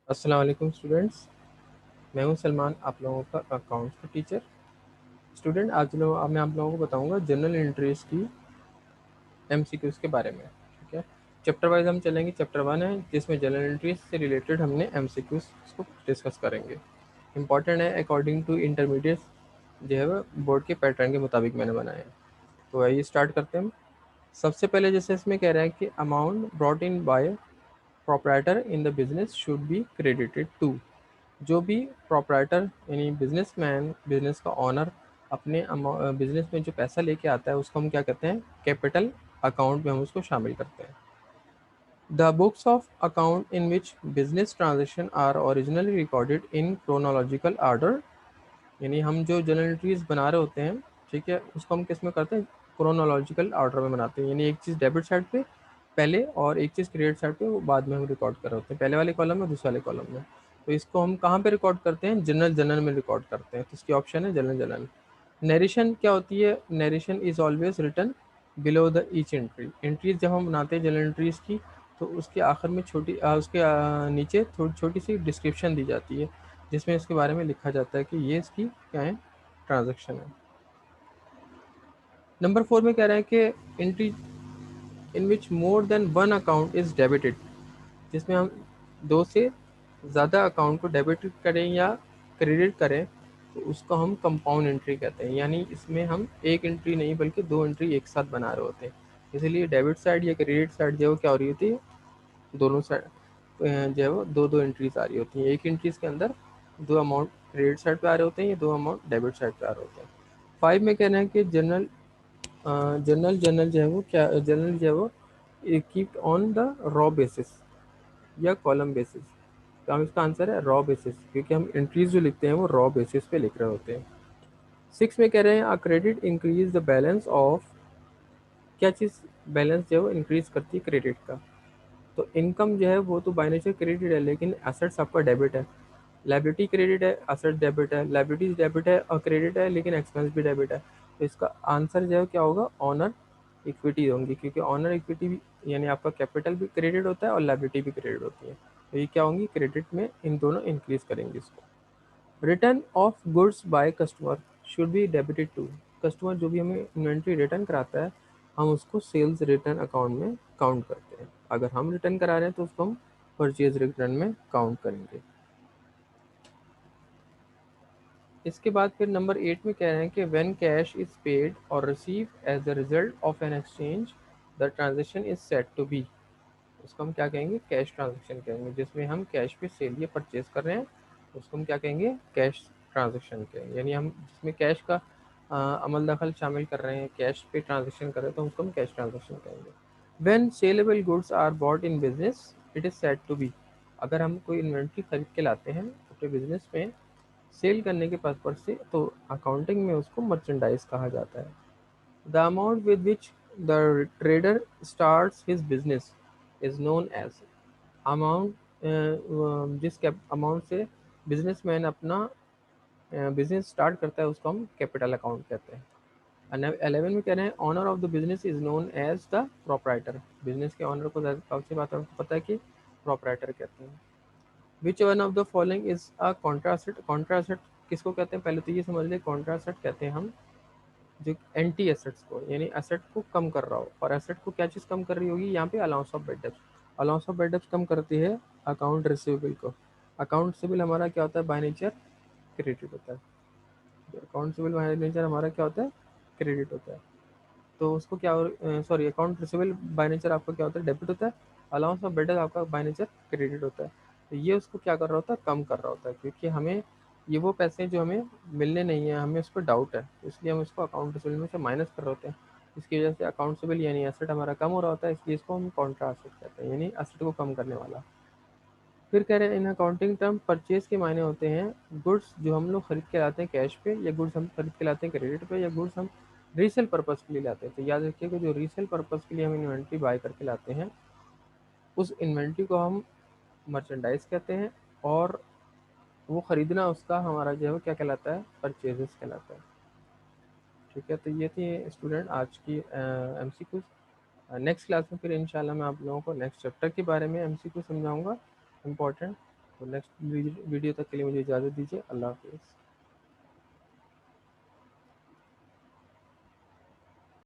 अस्सलाम वालेकुम स्टूडेंट्स। मैं हूं सलमान, आप लोगों का अकाउंट्स का टीचर। स्टूडेंट अब मैं आप लोगों को बताऊंगा जनरल एंट्रीज की एमसीक्यूज के बारे में। ठीक है, चैप्टर वाइज हम चलेंगे। चैप्टर 1 है जिसमें जनरल एंट्रीज से रिलेटेड हमने एमसीक्यूज को डिस्कस करेंगे। इंपॉर्टेंट है अकॉर्डिंग टू इंटरमीडिएट जो है वो बोर्ड के पैटर्न के मुताबिक मैंने बनाया है। तो आइए स्टार्ट करते हैं हम। सबसे पहले जैसे इसमें कह रहे हैं कि amount brought in by proprietor in the business should be credited to. जो भी प्रोपराइटर यानी बिजनेसमैन, बिजनेस का ऑनर अपने बिजनेस में जो पैसा लेके आता है उसको हम क्या कहते हैं, कैपिटल अकाउंट में हम उसको शामिल करते हैं। The books of account in which business transaction are originally recorded in chronological order. यानी हम जो जर्नल एंट्रीज बना रहे होते हैं, ठीक है, उसको हम किस में करते हैं, क्रोनोलॉजिकल ऑर्डर में बनाते हैं। यानी एक चीज़ डेबिट साइड पे पहले और एक चीज़ क्रेडिट साइड पे वो बाद में हम रिकॉर्ड कर रहे होते हैं, पहले वाले कॉलम में दूसरे वाले कॉलम में। तो इसको हम कहाँ पे रिकॉर्ड करते हैं, जनरल जनरल में रिकॉर्ड करते हैं। तो इसकी ऑप्शन है जनरल जनरल। नरेशन क्या होती है, narration is always written below the each entry. Entries जब हम बनाते हैं जनरल एंट्रीज की, तो उसके आखिर में उसके नीचे थोड़ी छोटी सी डिस्क्रिप्शन दी जाती है जिसमें इसके बारे में लिखा जाता है कि ये इसकी क्या है, ट्रांजैक्शन है। नंबर 4 में कह रहा है कि entry in which more than one account is debited. जिसमें हम दो से ज़्यादा अकाउंट को डेबिट करें या क्रेडिट करें तो उसको हम कंपाउंड एंट्री कहते हैं। यानी इसमें हम एक एंट्री नहीं बल्कि दो एंट्री एक साथ बना रहे होते हैं। इसीलिए डेबिट साइड या क्रेडिट साइड जो क्या हो रही होती है, दोनों साइड जो है वो दो दो एंट्रीज आ रही होती हैं। एक एंट्रीज के अंदर दो अमाउंट क्रेडिट साइड पे आ रहे होते हैं या दो अमाउंट डेबिट साइड पे आ रहे होते हैं। 5 में कहना है कि जनरल जो है वो keep on the raw basis या कॉलम बेसिस। तो हम इसका आंसर है रॉ बेसिस, क्योंकि हम एंट्रीज जो लिखते हैं वो रॉ बेसिस पे लिख रहे होते हैं। 6 में कह रहे हैं a credit increase the balance of. क्या चीज़ बैलेंस जो है वो इंक्रीज करती है क्रेडिट का। तो इनकम जो है वो तो बाय नेचर क्रेडिट है, लेकिन एसेट्स आपका डेबिट है। लाइबिलिटी क्रेडिट है, एसेट डेबिट है। लाइबिलिटीज डेबिट है और क्रेडिट है, लेकिन एक्सपेंस भी डेबिट है। तो इसका आंसर जो है क्या होगा, ऑनर इक्विटी होंगी, क्योंकि ऑनर इक्विटी भी यानी आपका कैपिटल भी क्रेडिट होता है और लाइबिलिटी भी क्रेडिट होती है। तो ये क्या होंगी, क्रेडिट में इन दोनों इंक्रीज करेंगे इसको। Return of goods by customer should be debited to. Customer जो भी हमें इन्वेंट्री रिटर्न कराता है हम उसको सेल्स रिटर्न अकाउंट में काउंट करते हैं। अगर हम रिटर्न करा रहे हैं तो उसको हम परचेज रिटर्न में काउंट करेंगे। इसके बाद फिर नंबर 8 में कह रहे हैं कि व्हेन कैश इज पेड और receive as the result of an exchange the transaction is set to be. उसको हम क्या कहेंगे, कैश ट्रांजेक्शन कहेंगे। जिसमें हम कैश पे सेल या परचेज कर रहे हैं उसको हम क्या कहेंगे, कैश ट्रांजेक्शन कहेंगे। यानी हम जिसमें कैश का अमल दखल शामिल कर रहे हैं, कैश पे ट्रांजेक्शन कर रहे हैं, तो उसको हम कैश ट्रांजेक्शन कहेंगे। When saleable goods are bought in business it is said to be. अगर हम कोई इन्वेंट्री खरीद के लाते हैं अपने बिजनेस में सेल करने के पर्पज से, तो अकाउंटिंग में उसको मर्चेंडाइज कहा जाता है। The amount with which the trader starts his business is known as. Amount जिस अमाउंट से बिजनेसमैन अपना बिजनेस स्टार्ट करता है उसको हम कैपिटल अकाउंट कहते हैं। 11 में कह रहे हैं owner of the business is known as the proprietor. Business के ऑनर को सबसे बात आपको पता है कि प्रोपराइटर कहते हैं। Which one of the following is a contrast. Contrast किसको कहते हैं, पहले तो ये समझ लें। कॉन्ट्रासेट कहते हैं हम जो एंटी एसेट्स को, यानी एसेट को कम कर रहा हो। और एसेट को क्या चीज़ कम कर रही होगी, यहाँ पे अलाउंस ऑफ बेड डेब्ट। अलाउंस ऑफ बेड डेब्ट कम करती है अकाउंट रिसीवेबल को। अकाउंट सिविल हमारा क्या होता है, बाय नेचर क्रेडिट होता है। अकाउंट सिविल बाय नेचर हमारा क्या होता है, क्रेडिट होता है। तो उसको क्या, sorry, account receivable by nature आपका क्या होता है, डेबिट होता है। अलाउंस ऑफ बेड डेब्ट आपका बाय नेचर क्रेडिट होता है। तो ये उसको क्या कर रहा होता है, कम कर रहा होता है, क्योंकि हमें ये वो पैसे जो हमें मिलने नहीं है, हमें उस पर डाउट है, तो इसलिए हम इसको अकाउंट रिसीवेबल में से माइनस कर रहे होते हैं। इसकी वजह से अकाउंट सिविल यानी एसेट हमारा कम हो रहा होता है, इसलिए इसको हम कॉन्ट्रा एसेट कहते हैं, यानी एसेट को कम करने वाला। फिर कह रहे हैं इन अकाउंटिंग टर्म परचेज के मायने होते हैं गुड्स जो हम लोग खरीद के लाते हैं कैश पे, या गुड्स हम खरीद के लाते हैं क्रेडिट पे, या गुड्स हम रीसेल पर्पज़ के लिए लाते हैं। तो याद रखिए कि जो रीसेल पर्पज़ के लिए हम इन्वेंट्री बाय करके लाते हैं उस इन्वेंट्री को हम मर्चेंडाइज कहते हैं। और वो ख़रीदना उसका हमारा जो है वो क्या कहलाता है, परचेजेस कहलाता है। ठीक है, तो ये थी स्टूडेंट आज की एमसीक्यूज। नेक्स्ट क्लास में फिर इंशाल्लाह मैं आप लोगों को नेक्स्ट चैप्टर के बारे में एमसीक्यू समझाऊंगा, इम्पोर्टेंट। तो नेक्स्ट वीडियो तक के लिए मुझे इजाज़त दीजिए। अल्लाह हाफिज़।